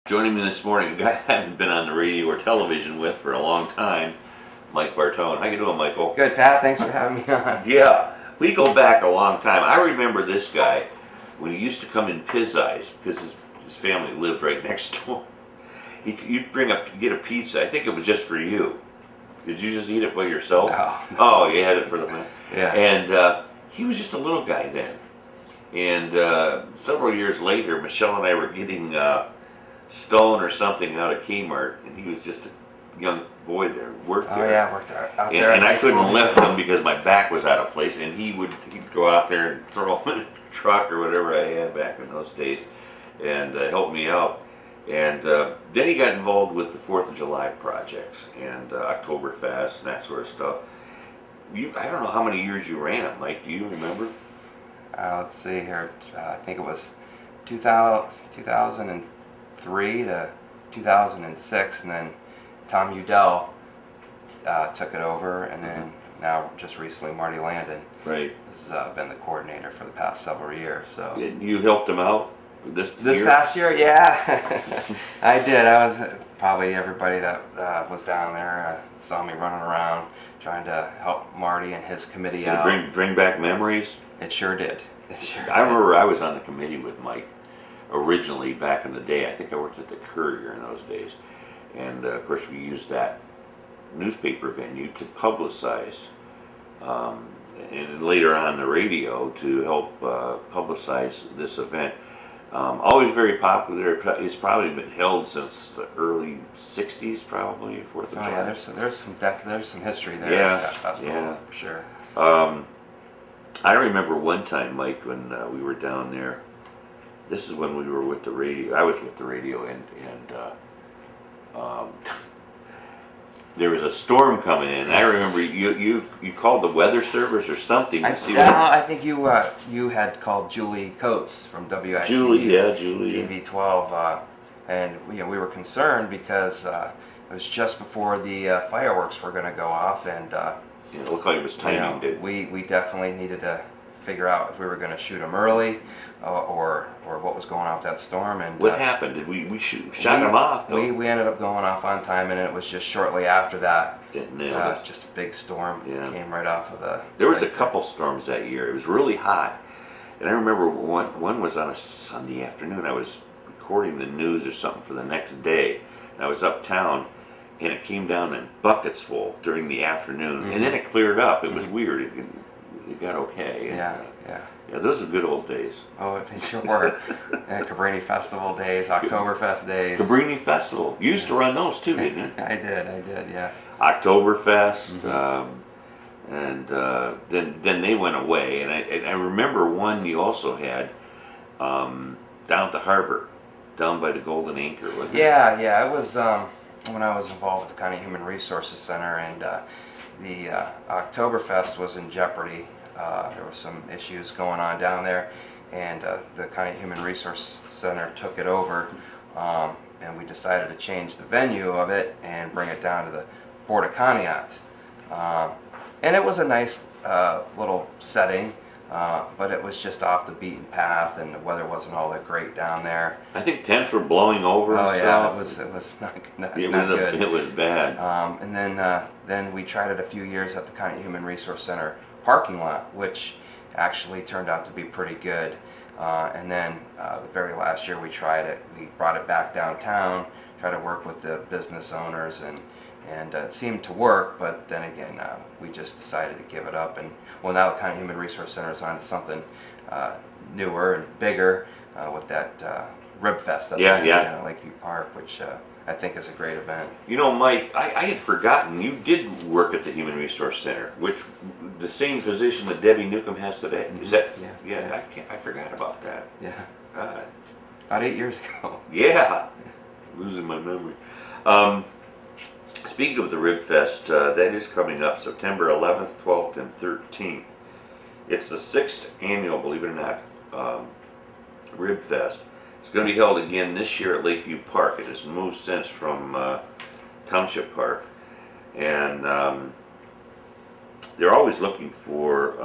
Joining me this morning, a guy I haven't been on the radio or television with for a long time, Mike Bartone. How you doing, Michael? Good, Pat. Thanks for having me on. Yeah, we go back a long time. I remember this guy when he used to come in Pizzeyes because his family lived right next door. You'd get a pizza. I think it was just for you. Did you just eat it for yourself? No. Oh, you had it for the man. Yeah. And he was just a little guy then. And several years later, Michelle and I were getting Stone or something out of Kmart, and he was just a young boy there, worked there. Oh yeah, worked out there. And I couldn't lift him because my back was out of place, and he'd go out there and throw him in a truck or whatever I had back in those days, and help me out. And then he got involved with the 4th of July projects and Oktoberfest and that sort of stuff. I don't know how many years you ran it, Mike. Do you remember? Let's see here. I think it was 2003 to 2006, and then Tom Udell took it over, and then now just recently Marty Landon has been the coordinator for the past several years. So you helped him out this past year, yeah. I did. I was probably everybody that was down there saw me running around trying to help Marty and his committee out. Bring back memories. It sure did. It sure did. I remember I was on the committee with Mike originally back in the day. I think I worked at the Courier in those days, and of course we used that newspaper venue to publicize, and later on the radio to help publicize this event. Always very popular. It's probably been held since the early '60s, probably 4th of July. Yeah, there's some history there. Yeah, that festival, yeah, for sure. I remember one time, Mike, when we were down there. This is when we were with the radio. I was with the radio, and there was a storm coming in. I remember you called the weather service or something to see. I think you had called Julie Coates from WIC. Julie. TV12, and we were concerned because it was just before the fireworks were going to go off, and it looked like it was timing. We definitely needed to figure out if we were going to shoot them early, or what was going on with that storm. And what happened? Did we shot them off? Though? We ended up going off on time, and it was just shortly after that. Just a big storm came right off of the. There was a couple storms that year. It was really hot, and I remember one was on a Sunday afternoon. I was recording the news or something for the next day, and I was uptown, and it came down in buckets full during the afternoon, and then it cleared up. It was weird. It got okay. And, yeah, those are good old days. Oh, they sure were. Cabrini Festival days, Oktoberfest days. Cabrini Festival. You used to run those too, didn't you? I did, yes. Oktoberfest, and then they went away. And I remember one you also had down at the harbor, down by the Golden Anchor, wasn't it? Yeah, it was when I was involved with the County Human Resources Center, and the Oktoberfest was in jeopardy. There were some issues going on down there, and the County Human Resource Center took it over, and we decided to change the venue of it and bring it down to the Port of Conneaut. And it was a nice little setting, but it was just off the beaten path, and the weather wasn't all that great down there. I think tents were blowing over and stuff. It was not good. It was bad. And then we tried it a few years at the County Human Resource Center parking lot, which actually turned out to be pretty good. And then the very last year we tried it, we brought it back downtown, tried to work with the business owners, and it seemed to work, but then again we just decided to give it up. And well, now the County Human Resource Center is on to something newer and bigger with that Rib Fest that they do at Lakeview Park, which I think is a great event. You know, Mike, I had forgotten you did work at the Human Resource Center, which the same position that Debbie Newcomb has today. Is that? Yeah. I forgot about that. Yeah. About 8 years ago. Yeah. Losing my memory. Speaking of the Rib Fest, that is coming up September 11th, 12th, and 13th. It's the 6th annual, believe it or not, Rib Fest. It's going to be held again this year at Lakeview Park. It has moved since from Township Park, and they're always looking for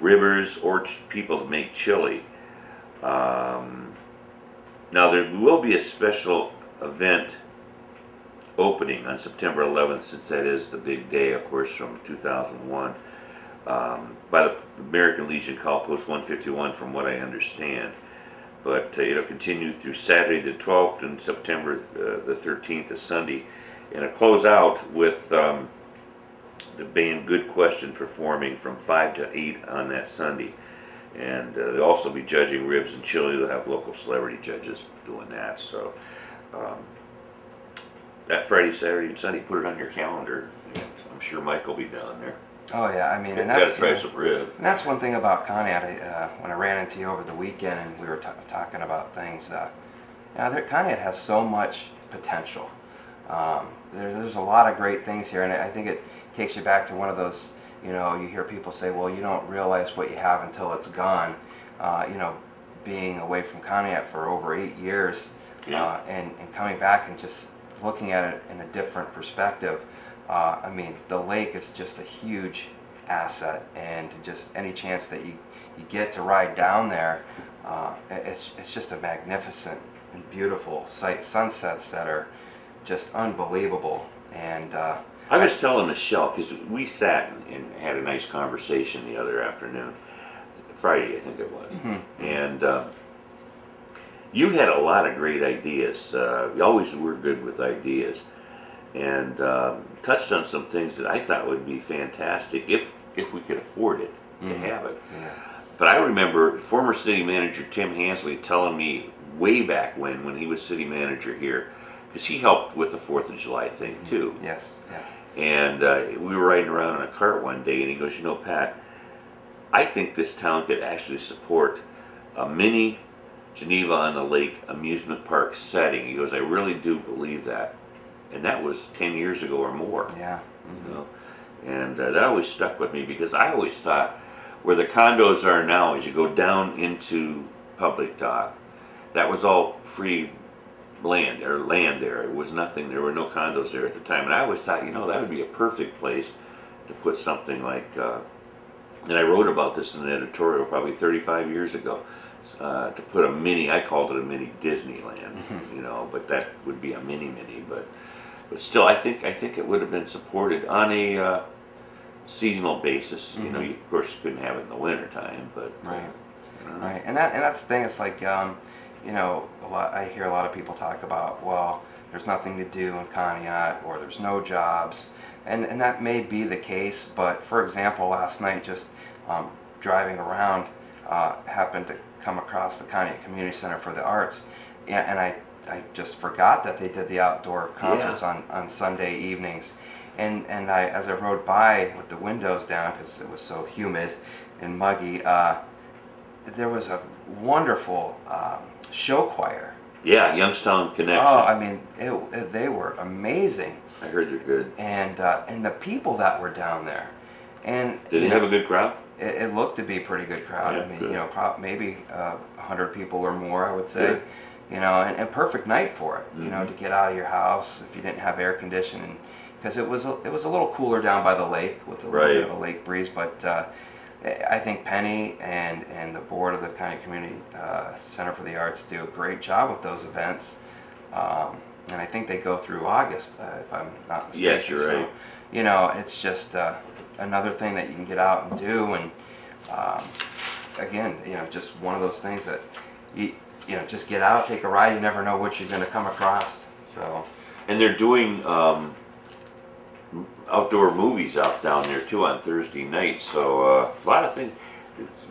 ribbers or people to make chili. Now there will be a special event opening on September 11th, since that is the big day, of course, from 2001, by the American Legion Call Post 151, from what I understand. But it'll continue through Saturday the 12th and September the 13th, a Sunday, and a close out with the band Good Question performing from 5 to 8 on that Sunday. And they'll also be judging ribs and chili. They'll have local celebrity judges doing that. So that Friday, Saturday, and Sunday, put it on your calendar. And I'm sure Mike will be down there. Oh yeah, I mean, and Gotta that's try some ribs. and that's one thing about Conneaut. When I ran into you over the weekend and we were talking about things, Conneaut has so much potential. There's a lot of great things here, and I think it takes you back to one of those. You know, you hear people say, "Well, you don't realize what you have until it's gone." You know, being away from Conneaut for over 8 years, Yeah. and coming back and just looking at it in a different perspective. I mean, the lake is just a huge asset, and just any chance that you get to ride down there, it's just a magnificent and beautiful sight. Sunsets that are just unbelievable. And I was telling Michelle, because we sat and had a nice conversation the other afternoon, Friday I think it was, and you had a lot of great ideas. You always were good with ideas, and touched on some things that I thought would be fantastic if we could afford it to have it. Yeah. But I remember former city manager Tim Hansley telling me way back when he was city manager here, because he helped with the 4th of July thing too. Yes. Yes. And we were riding around in a cart one day, and he goes, "You know, Pat, I think this town could actually support a mini Geneva on the Lake amusement park setting." He goes, "I really do believe that." And that was 10 years ago or more. Yeah. You know? And that always stuck with me, because I always thought where the condos are now, as you go down into public dock, that was all free land there. It was nothing, there were no condos there at the time. And I always thought, you know, that would be a perfect place to put something like, and I wrote about this in an editorial probably 35 years ago, to put a mini, I called it a mini Disneyland, you know, but that would be a mini, but still, I think it would have been supported on a seasonal basis. You know, you, of course, couldn't have it in the winter time, but Right. Right. And that's the thing. It's like, you know, I hear a lot of people talk about, well, there's nothing to do in Conneaut, or there's no jobs, and that may be the case. But for example, last night, just driving around, happened to come across the Conneaut Community Center for the Arts, and I just forgot that they did the outdoor concerts on Sunday evenings. And as I rode by with the windows down, because it was so humid and muggy, there was a wonderful show choir. yeah, Youngstown Connection. Oh, I mean, they were amazing. I heard they're good. And the people that were down there. And Did they have a good crowd? It looked to be a pretty good crowd. Yeah, I mean, good. you know, maybe 100 people or more, I would say. Good. You know, and a perfect night for it. You know, to get out of your house if you didn't have air conditioning, because it was a little cooler down by the lake with a little bit of a lake breeze. But I think Penny and the board of the Conneaut Community Center for the Arts do a great job with those events. And I think they go through August, if I'm not mistaken. Yes, you're right. So, you know, it's just another thing that you can get out and do. And again, you know, just one of those things that you know, just get out, take a ride. You never know what you're going to come across. So, And they're doing outdoor movies out down there too on Thursday nights. So a lot of things.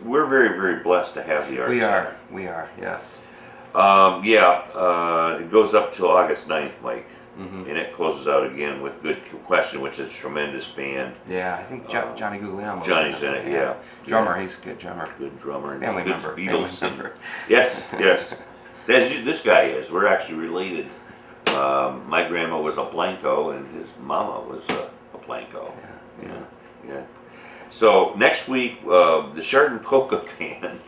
We're very, very blessed to have the Arts Center. We are, yes. It goes up till August 9th, Mike. And it closes out again with Good Question, which is a tremendous band. Yeah, I think Johnny Guglielmo. Johnny's in it, yeah. Drummer, he's a good drummer. Good drummer. And Family good member. Beatles. Family member. Yes, yes. This guy is. We're actually related. My grandma was a Blanco, and his mama was a Blanco. Yeah. So next week, the Chardon Polka Band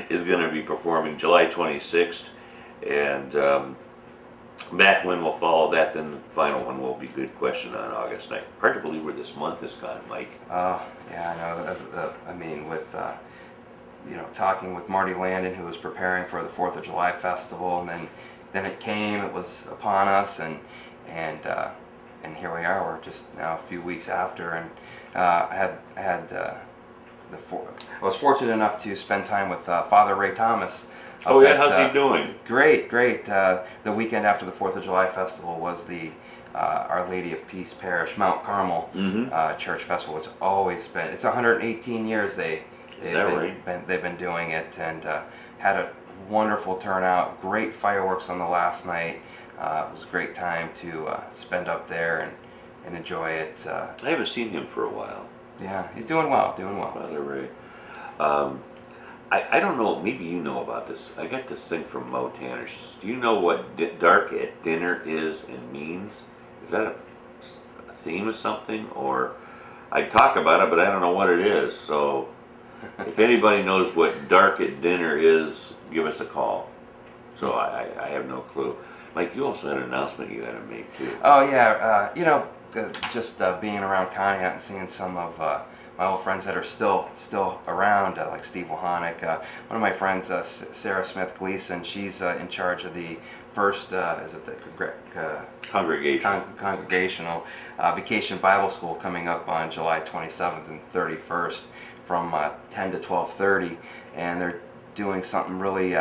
is going to be performing July 26th, and back when we'll follow that. Then the final one will be Good Question on August 9th. Hard to believe where this month has gone, Mike. Oh, yeah, I know. I mean, with talking with Marty Landon, who was preparing for the 4th of July festival, and then it came. It was upon us, and here we are. We're just now a few weeks after, and I was fortunate enough to spend time with Father Ray Thomas. Oh yeah, how's he doing? Great, great. The weekend after the 4th of July festival was the Our Lady of Peace Parish, Mount Carmel Church Festival. It's 118 years they've been doing it, and had a wonderful turnout. Great fireworks on the last night. It was a great time to spend up there and enjoy it. I haven't seen him for a while. Yeah, he's doing well, Father Ray. I don't know, maybe you know about this. I got this thing from Mo Tanner. Do you know what dark at dinner is and means? Is that a theme of something? Or I talk about it, but I don't know what it is. So if anybody knows what dark at dinner is, give us a call. So I have no clue. Mike, you also had an announcement you had to make too. Oh yeah, just being around Conneaut and seeing some of my old friends that are still around, like Steve Wahanick. One of my friends, Sarah Smith Gleason, she's in charge of the first, congregational Vacation Bible School coming up on July 27th and 31st from 10 to 12:30, and they're doing something really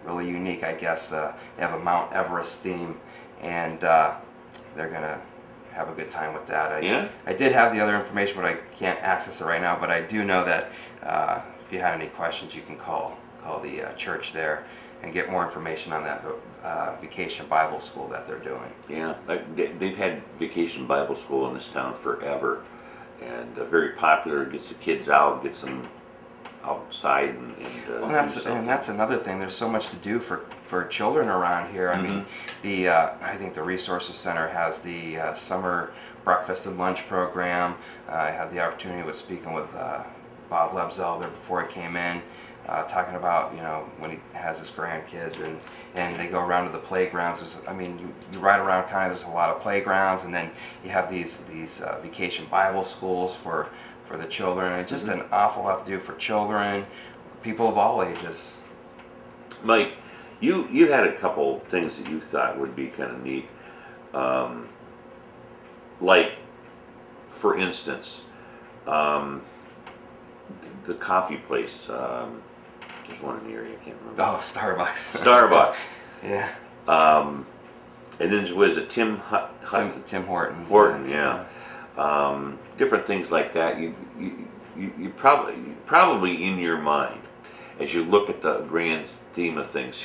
unique, I guess. They have a Mount Everest theme, and they're gonna have a good time with that. I did have the other information, but I can't access it right now. But I do know that if you had any questions, you can call the church there and get more information on that Vacation Bible School that they're doing. Yeah, they've had Vacation Bible School in this town forever, and very popular. Gets the kids out, gets them outside, and that's another thing. There's so much to do for children around here. I mean, I think the Resources Center has the summer breakfast and lunch program. I had the opportunity of speaking with Bob Lebzel there before I came in, talking about when he has his grandkids, and they go around to the playgrounds. You ride around kind of, there's a lot of playgrounds, and then you have these Vacation Bible Schools for the children, and just an awful lot to do for children, people of all ages. Mike, you had a couple things that you thought would be kind of neat, like, for instance, the coffee place. There's one in the area, I can't remember. Oh, Starbucks. Starbucks. Yeah. And then was it Tim Tim Horton. Horton, yeah. Different things like that. You probably in your mind, as you look at the grand scheme of things,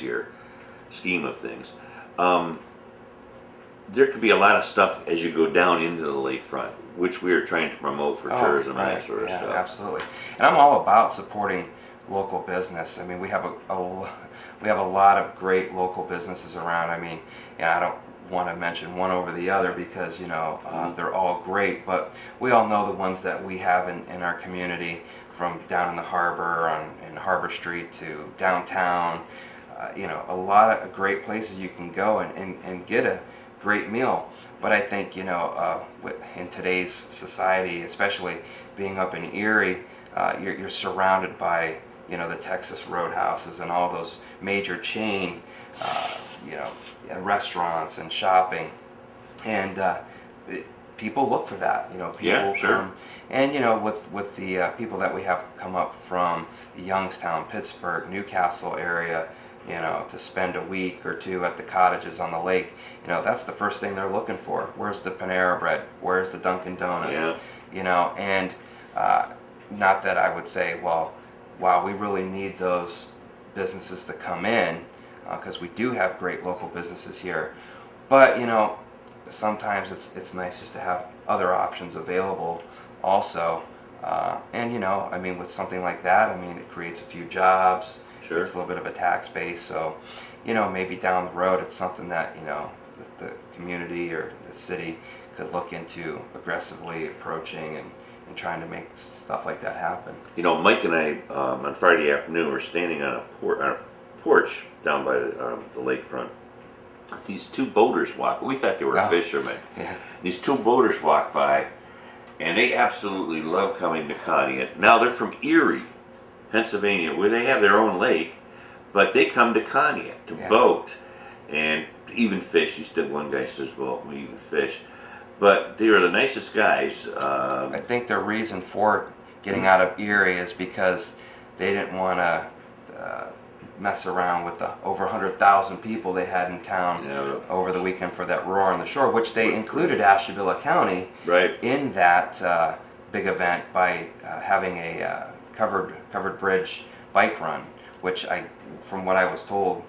there could be a lot of stuff as you go down into the lakefront, which we are trying to promote for tourism and that sort of stuff. Absolutely. And I'm all about supporting local business. I mean, we have a lot of great local businesses around. I mean, and I don't want to mention one over the other because they're all great, but we all know the ones that we have in our community, from down in the harbor in Harbor Street to downtown. A lot of great places you can go and get a great meal. But I think in today's society, especially being up in Erie, you're surrounded by the Texas Roadhouses and all those major chain restaurants and shopping, and people look for that. People come, and with the people that we have come up from Youngstown, Pittsburgh, Newcastle area, to spend a week or two at the cottages on the lake, that's the first thing they're looking for. Where's the Panera Bread? Where's the Dunkin' Donuts? And not that I would say, well, wow, we really need those businesses to come in, because we do have great local businesses here, but sometimes it's nice just to have other options available also, and with something like that, it creates a few jobs. Sure. It's a little bit of a tax base, so maybe down the road it's something that the community or the city could look into aggressively approaching and trying to make stuff like that happen. Mike and I on Friday afternoon were standing on a porch down by the lakefront. These two boaters walked. We thought they were fishermen. Yeah. These two boaters walked by, and they absolutely love coming to Conneaut. Now they're from Erie, Pennsylvania, where they have their own lake, but they come to Conneaut to boat and even fish. One guy says, well, we even fish. But they are the nicest guys. I think their reason for getting out of Erie is because they didn't want to mess around with the over 100,000 people they had in town over the weekend for that Roar on the Shore, which they included Ashtabula County in that big event by having a covered bridge bike run, which from what I was told,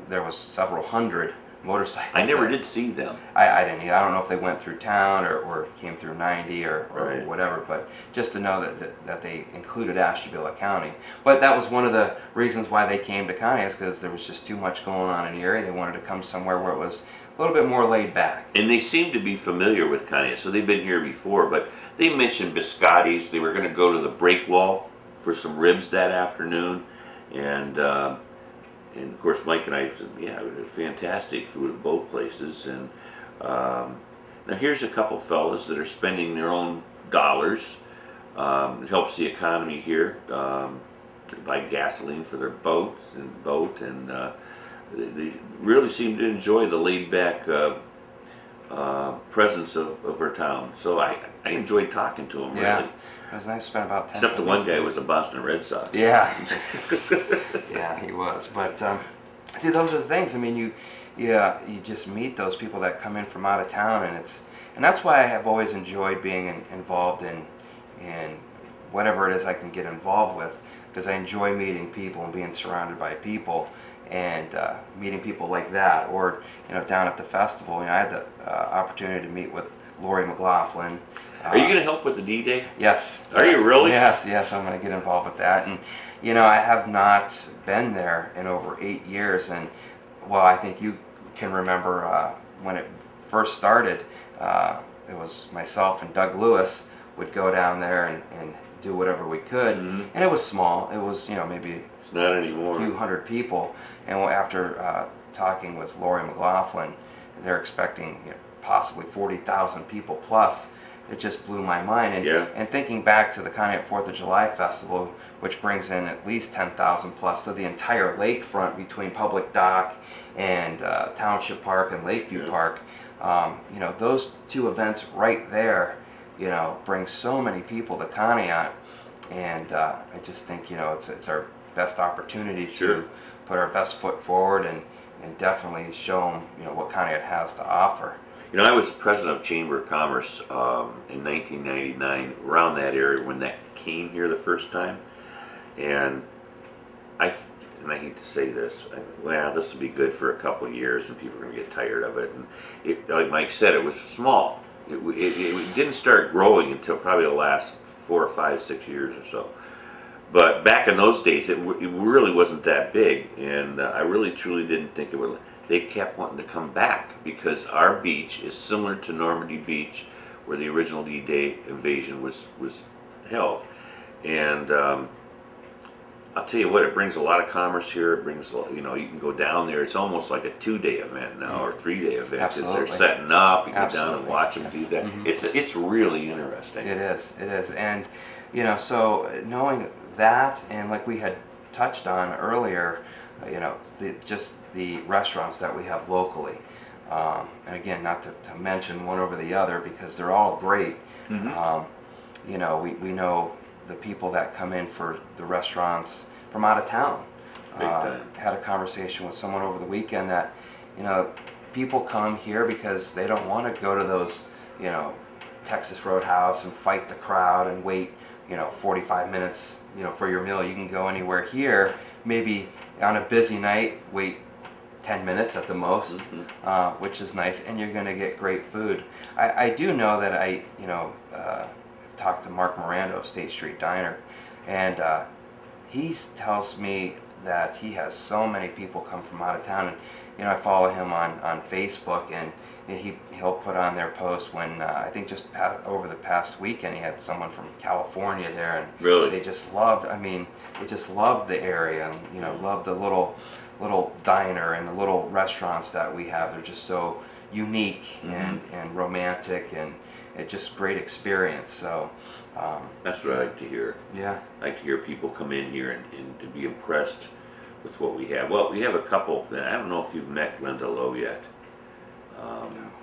there was several hundred motorcycles. I never did see them. I didn't either. I don't know if they went through town or came through 90 or whatever, but just to know that they included Ashtabula County. But that was one of the reasons why they came to Conneaut, is because there was just too much going on in Erie. They wanted to come somewhere where it was a little bit more laid back. And they seem to be familiar with Conneaut, so they've been here before, but they mentioned biscottis. They were going to go to the break wall for some ribs that afternoon, and of course Mike and I said, yeah, it was fantastic food at both places. And now here's a couple fellas that are spending their own dollars. It helps the economy here. They buy gasoline for their boat, and they really seem to enjoy the laid-back presence of our town. So I enjoyed talking to them, really. It was nice to spend about 10 Except the one guy was a Boston Red Sox. Yeah. Yeah, he was. But see, those are the things. I mean, you just meet those people that come in from out of town, and that's why I have always enjoyed being involved in whatever it is I can get involved with, because I enjoy meeting people and being surrounded by people, and meeting people like that. Or down at the festival, I had the opportunity to meet with Lori McLaughlin. Are you going to help with the D-Day? Yes. Are you really? Yes, I'm going to get involved with that. And I have not been there in over 8 years, and well, I think you can remember when it first started. It was myself and Doug Lewis would go down there and do whatever we could, and it was small. It was maybe it's not anymore. A few hundred people. And after talking with Lori McLaughlin, they're expecting possibly 40,000 people plus. It just blew my mind. And thinking back to the Conneaut 4th of July Festival, which brings in at least 10,000 plus, to the entire lakefront between Public Dock and Township Park and Lakeview Park, those two events right there, bring so many people to Conneaut. And I just think, it's our best opportunity to put our best foot forward and definitely show them, what Conneaut has to offer. I was president of Chamber of Commerce in 1999, around that area when that came here the first time, and I hate to say this, well, this will be good for a couple of years and people are going to get tired of it. And like Mike said, it was small. It didn't start growing until probably the last 4 or 5, 6 years or so. But back in those days, it really wasn't that big, and I really truly didn't think it would. They kept wanting to come back because our beach is similar to Normandy Beach, where the original D-Day invasion was held. And I'll tell you what, it brings a lot of commerce here. It brings, you can go down there. It's almost like a 2-day event now, or 3-day event, because they're setting up. You go down and watch them do that. It's really interesting. It is. And so knowing that, and like we had touched on earlier, just the restaurants that we have locally, and again, not to mention one over the other because they're all great. We know the people that come in for the restaurants from out of town. Had a conversation with someone over the weekend that people come here because they don't want to go to those Texas Roadhouse and fight the crowd and wait 45 minutes for your meal. You can go anywhere here, maybe on a busy night, wait 10 minutes at the most, which is nice, and you're going to get great food. I do know that I talked to Mark Miranda of State Street Diner, and he tells me that he has so many people come from out of town, and I follow him on Facebook, and he'll put on their post when I think just over the past weekend he had someone from California there, and really they just loved. They just loved the area, and loved the little diner and the little restaurants that we have. They're just so unique and romantic, and it's just great experience. So That's what I like to hear. yeah. I like to hear people come in here and to be impressed with what we have. Well, we have a couple, I don't know if you've met Glenda Lowe yet.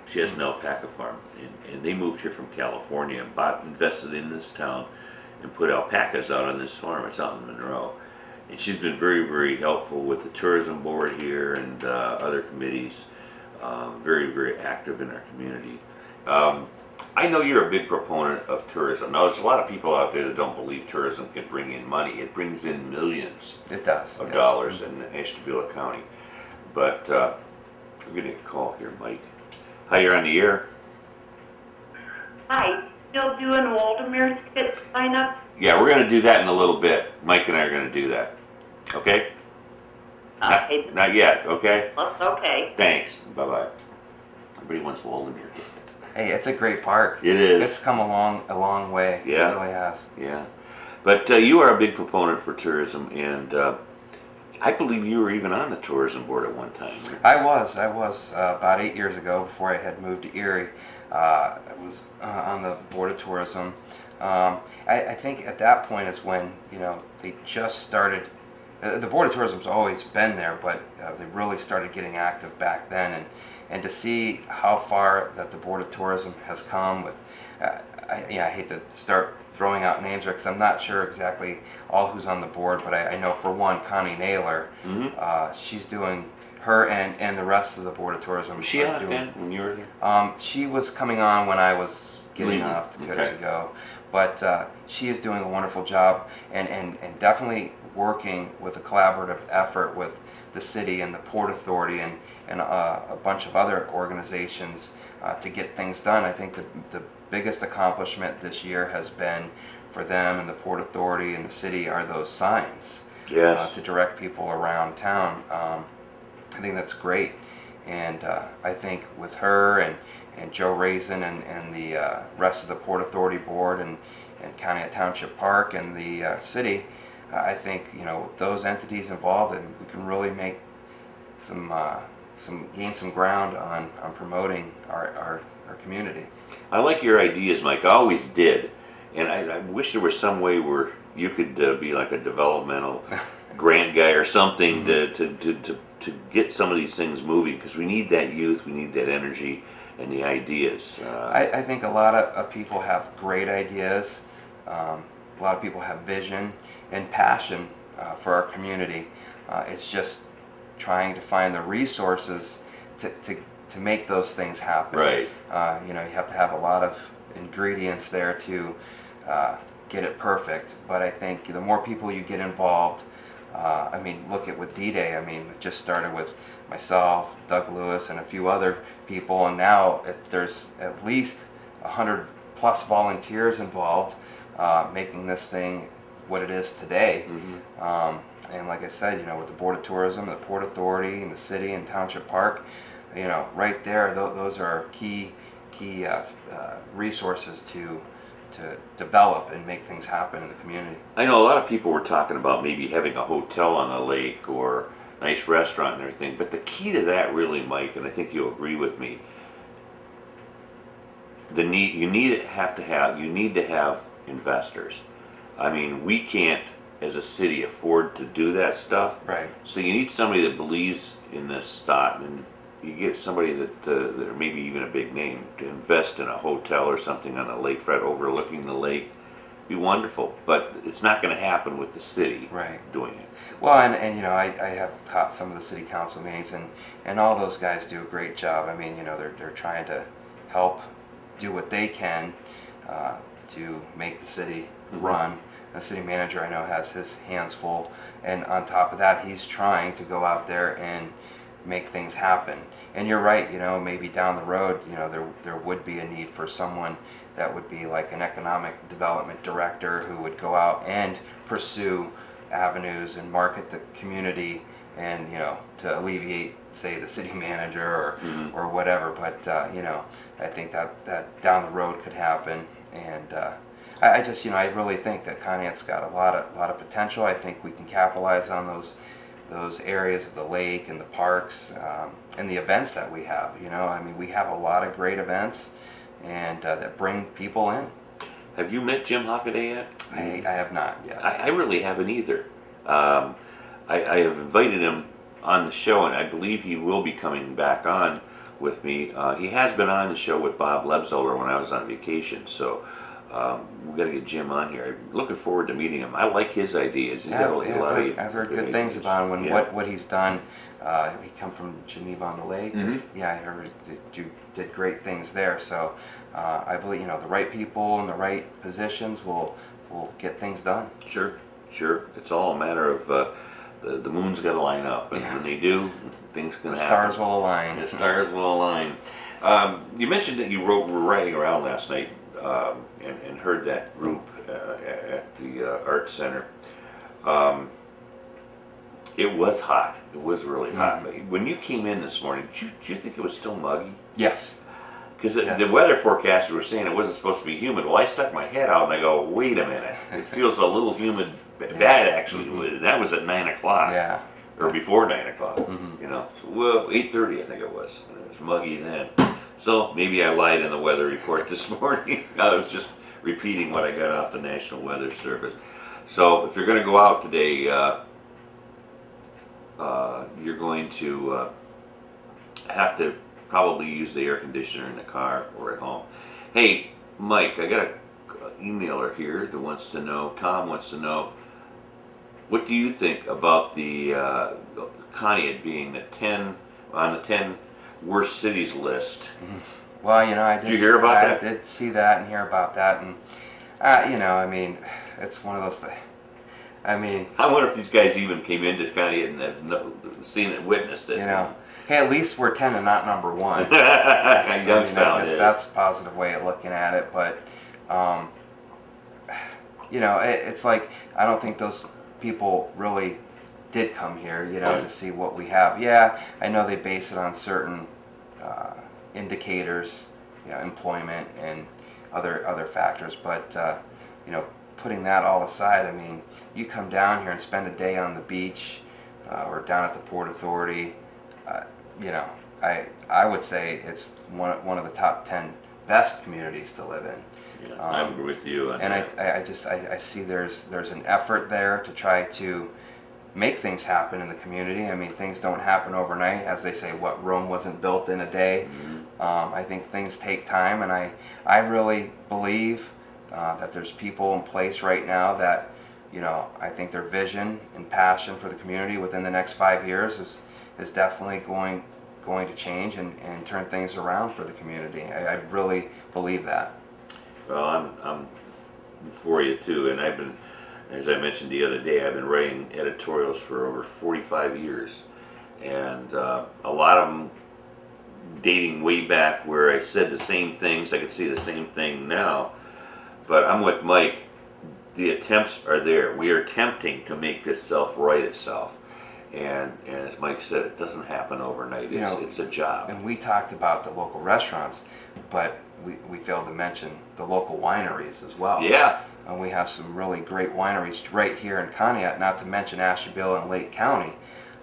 She has an alpaca farm, and they moved here from California and invested in this town and put alpacas out on this farm. It's out in Monroe. And she's been very, very helpful with the tourism board here and other committees. Very, very active in our community. I know you're a big proponent of tourism. Now, there's a lot of people out there that don't believe tourism can bring in money. It brings in millions It does. of Yes. dollars in Ashtabula County. But we're getting a call here, Mike. Hi, you're on the air. Hi, still doing Waldemir's Fit sign up? Yeah, we're going to do that in a little bit. Mike and I are going to do that. Okay? Okay, Not yet, okay? that's okay. Thanks. Bye-bye. Everybody wants Waldenmere. Hey, it's a great park. It is. It's come a long way. Yeah. It really has. Yeah. But you are a big proponent for tourism, and I believe you were even on the tourism board at one time. I was about 8 years ago, before I had moved to Erie. I was on the board of tourism. I think at that point is when, you know, they just started. The board of tourism's always been there, but they really started getting active back then, and to see how far that the board of tourism has come with, I hate to start throwing out names because I'm not sure exactly all who's on the board, but I know for one, Connie Naylor, she's doing, her and the rest of the board of tourism. Was she are on it doing, then when you were there? She was coming on when I was getting Leaving. off to Okay. go, but she is doing a wonderful job, and definitely working with a collaborative effort with the city and the Port Authority and a bunch of other organizations to get things done. I think the biggest accomplishment this year has been for them and the Port Authority and the city are those signs. Yes. To direct people around town. I think that's great, and I think with her and Joe Raisin and the rest of the Port Authority board and County Township Park and the city, I think, you know, those entities involved, and we can really make gain some ground on promoting our community. I like your ideas, Mike. I always did. And I wish there was some way where you could be like a developmental grant guy or something to get some of these things moving, because we need that youth, we need that energy and the ideas. I think a lot of people have great ideas. A lot of people have vision and passion for our community. It's just trying to find the resources to make those things happen. Right. You know, you have to have a lot of ingredients there to get it perfect. But I think the more people you get involved, I mean, look at with D-Day. I mean, it just started with myself, Doug Lewis, and a few other people, and now there's at least 100 plus volunteers involved, making this thing what it is today. And like I said, you know, with the Board of Tourism, the Port Authority, and the city and Township Park, you know, right there, those are key resources to develop and make things happen in the community. I know a lot of people were talking about maybe having a hotel on the lake or a nice restaurant and everything, but the key to that really, Mike, and I think you'll agree with me, you need to have investors. I mean, we can't, as a city, afford to do that stuff. Right. So you need somebody that believes in this thought, and you get somebody that or maybe even a big name to invest in a hotel or something on the lakefront overlooking the lake. Be wonderful, but it's not going to happen with the city doing it. Well, and you know, I have caught some of the city council meetings, and all those guys do a great job. I mean, you know, they're trying to help do what they can to make the city run. The city manager, I know, has his hands full, and on top of that, he's trying to go out there and make things happen. And you're right, you know, maybe down the road, you know, there would be a need for someone that would be like an economic development director who would go out and pursue avenues and market the community, and, you know, to alleviate, say, the city manager or whatever. But you know, I think that down the road could happen, and I just, you know, I really think that Conneaut's got a lot of potential. I think we can capitalize on those areas of the lake and the parks, and the events that we have. You know, I mean, we have a lot of great events, and that bring people in. Have you met Jim Hockaday yet? I have not yet. I really haven't either. I have invited him on the show, and I believe he will be coming back on with me. He has been on the show with Bob Lebzoller when I was on vacation, so we've got to get Jim on here. I'm looking forward to meeting him. I like his ideas. He's got a lot of I've heard good things about him. When yeah. what he's done. He come from Geneva on the Lake. Mm-hmm. Yeah, I heard you did great things there. So I believe the right people in the right positions will get things done. Sure. It's all a matter of the moon's got to line up, and when they do, things can The happen. stars will align. The stars will align. You mentioned that you were riding around last night and heard that group at the Art Center. It was hot. It was really hot. Mm-hmm. When you came in this morning, did you think it was still muggy? Yes. Because Yes. the weather forecasters were saying it wasn't supposed to be humid. Well, I stuck my head out and I go, wait a minute. It feels a little humid. Bad actually. Mm-hmm. That was at 9 o'clock. Yeah. Or before 9 o'clock. Mhm. So, well, 8:30 I think it was. And it was muggy then. So maybe I lied in the weather report this morning. I was just repeating what I got off the National Weather Service. So if you're going to go out today, you're going to have to probably use the air conditioner in the car or at home. Hey, Mike, I got an emailer here that wants to know, Tom wants to know, what do you think about the Conneaut being on the 10 worst cities list? Well, I did. Did you hear about that? I did see that and hear about that, and I mean, it's one of those things. I mean, I wonder if these guys even came into Conneaut and have seen it, witnessed it. hey, at least we're 10 and not number 1. Youngstown is. That's a positive way of looking at it, but it's like I don't think those people really did come here, to see what we have. Yeah, I know they base it on certain indicators, employment and other factors, but putting that all aside, I mean, you come down here and spend a day on the beach or down at the Port Authority, I would say it's one of the top 10 best communities to live in. Yeah, I'm with you on and that. I see there's an effort there to try to make things happen in the community. I mean, things don't happen overnight. As they say, what Rome wasn't built in a day. I think things take time, and I really believe that there's people in place right now that, I think their vision and passion for the community within the next 5 years is definitely going to change and turn things around for the community. I really believe that. Well, I'm for you too, and I've been, as I mentioned the other day, I've been writing editorials for over 45 years, and a lot of them dating way back where I said the same things. I could see the same thing now, but I'm with Mike. The attempts are there. We are attempting to make this right itself, and as Mike said, it doesn't happen overnight. It's a job. And we talked about the local restaurants, but we failed to mention the local wineries as well. Yeah. And we have some really great wineries right here in Conneaut, not to mention Ashtabula and Lake County.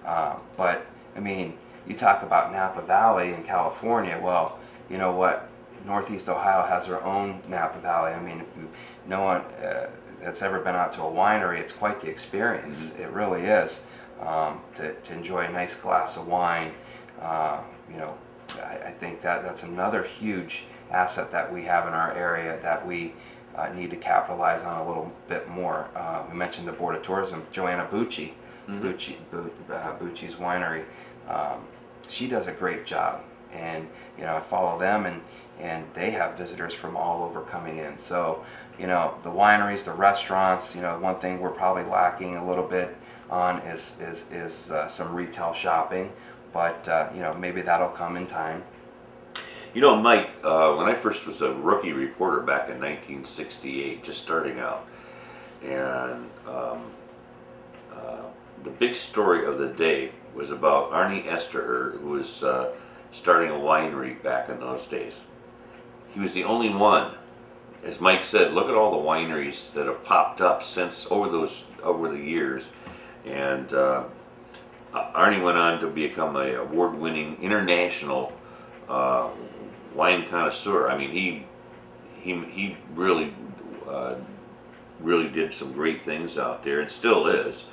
But, I mean, you talk about Napa Valley in California. Well, you know what? Northeast Ohio has their own Napa Valley. I mean, if no one that's ever been out to a winery, it's quite the experience. It really is. To enjoy a nice glass of wine, I think that's another huge asset that we have in our area that we need to capitalize on a little bit more. We mentioned the Board of Tourism, Joanna Bucci, Bucci's winery. She does a great job, and I follow them, and they have visitors from all over coming in. So the wineries, the restaurants. One thing we're probably lacking a little bit on is some retail shopping, but maybe that'll come in time. Mike, when I first was a rookie reporter back in 1968, just starting out, and the big story of the day was about Arnie Esterher, who was starting a winery back in those days. He was the only one. As Mike said, look at all the wineries that have popped up since over the years, and Arnie went on to become an award-winning international wine connoisseur. I mean, he he really really did some great things out there, and still is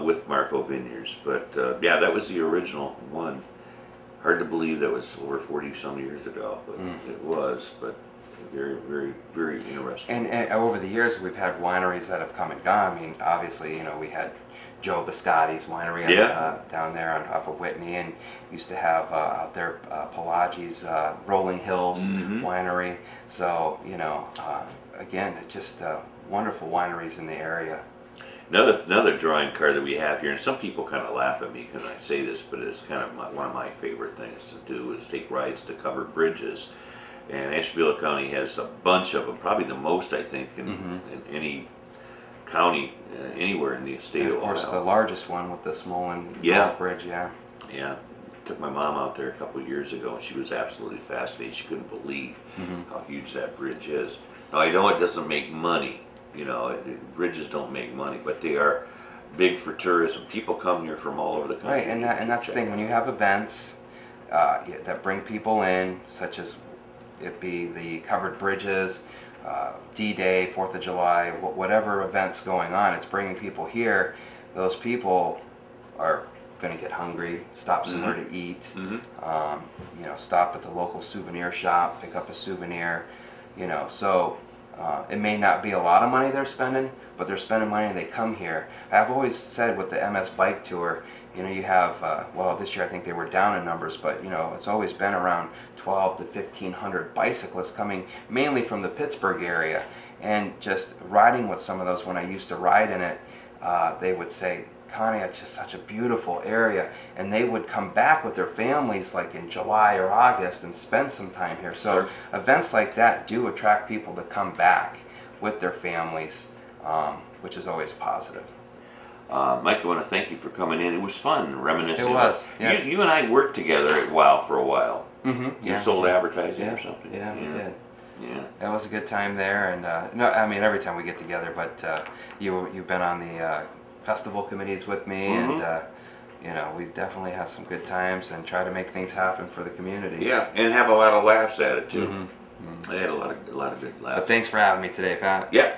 with Marco Vineyards. But yeah, that was the original one. Hard to believe that was over 40 some years ago, but it was. But very, very, very interesting. And over the years, we've had wineries that have come and gone. I mean, obviously, you know, we had Joe Biscotti's winery down there off of Whitney, and used to have out there Pelagi's Rolling Hills winery. So, you know, again, just wonderful wineries in the area. Another drawing card that we have here, and some people kind of laugh at me when I say this, but it's kind of one of my favorite things to do is take rides to covered bridges. And Ashtabula County has a bunch of them, probably the most, I think, in any county anywhere in the state of Ohio. Of course, the largest one with the Smolin Gulf Bridge, yeah. Took my mom out there a couple of years ago, and she was absolutely fascinated. She couldn't believe how huge that bridge is. Now, I know it doesn't make money. You know, bridges don't make money, but they are big for tourism. People come here from all over the country. Right, and that's the thing. When you have events that bring people in, such as it be the covered bridges, D-Day, 4th of July, whatever event's going on, it's bringing people here. Those people are going to get hungry, stop somewhere to eat, you know, stop at the local souvenir shop, pick up a souvenir, you know, so it may not be a lot of money they're spending, but they're spending money and they come here. I've always said with the MS Bike Tour, you know, you have, well, this year I think they were down in numbers, but, you know, it's always been around 12 to 1,500 bicyclists coming mainly from the Pittsburgh area. And just riding with some of those, when I used to ride in it, they would say, Connie, it's just such a beautiful area. And they would come back with their families like in July or August and spend some time here. So events like that do attract people to come back with their families, which is always positive. Mike, I want to thank you for coming in. It was fun reminiscing. It was. Yeah. You and I worked together at WOW for a while. You sold advertising or something. Yeah, we did. Yeah. That was a good time there, and no, I mean every time we get together. But you've been on the festival committees with me, and you know, we've definitely had some good times and try to make things happen for the community. Yeah, and have a lot of laughs at it too. I had a lot of good laughs. But thanks for having me today, Pat. Yeah.